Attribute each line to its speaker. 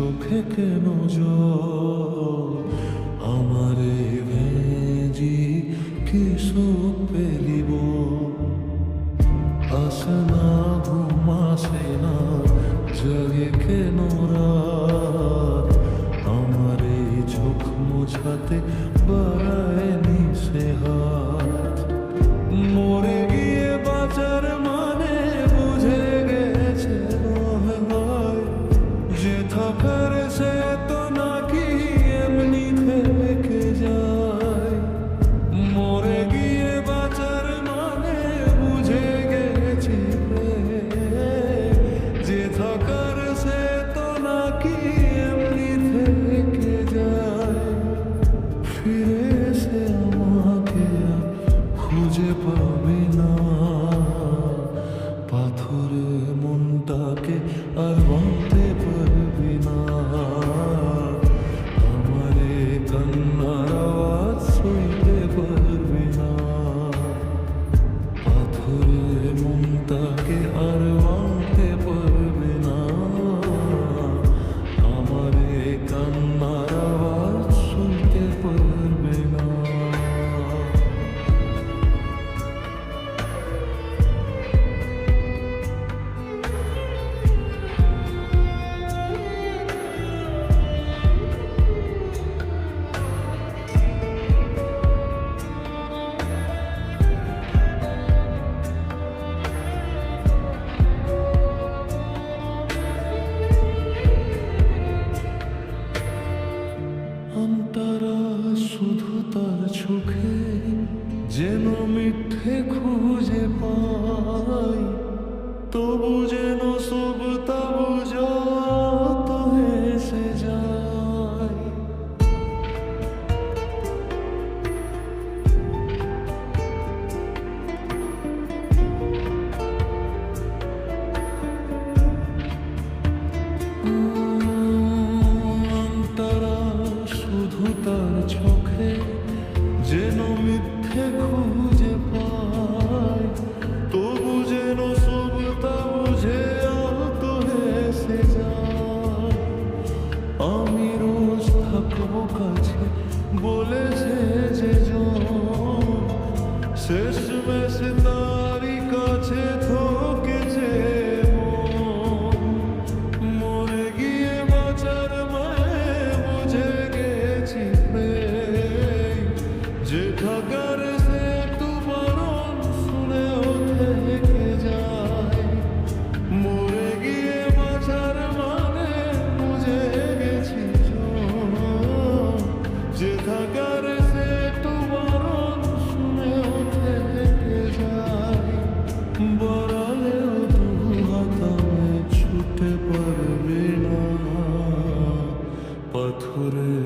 Speaker 1: চোখে কেন জল আমারে ভেজি কিছু পেলিব আসে না ঘুম আসে না জাগে কেন রাত আমারে চোখ মোছাতে বাড়ায়নি সে হাত মরে গিয়ে বাঁচার মানে বুঝে গেছে নয় যে থাকার সে তো নাকি এমনি থেকে যায় মরে গিয়ে বাঁচার মানে বুঝে গেছি যে থাকার সে তো নাকি এমনি থেকে যায় ফিরে এসে আমাকে খুঁজে পাবি না পাথরে মনটাকে আর ভাঙতে পারবি না আমারে কান্নার আওয়াজ শুনতে পারবি না পাথরে মনটাকে আর ভাঙতে পারবি না আমারে কান্নার আওয়াজ শুনতে পারবি না তারা শুধু তার চোখে যেন মিথ্যে খুঁজে পাই তবু যেন সব তাবু যত হেসে যায় তারা শুধু তার চোখে যেন মিথ্যে খুঁজে পায় তবু যেন সব তা বুঝে আহত হেসে যায় আমি রোজ থাকবো কাছে বলেছে যে শেষ মেশ তারই কাছে থকেছে মরে গিয়ে বাঁচার যে থাকার সে একটু বারণ শুনেও থেকে যায় মরে গিয়ে বাঁচার মানে বুঝে গেছি যে থাকার সে একটু বারণ শুনেও থেকে যায় বড়ালেও দু হাতামে ছুটে পারবে না পাথরে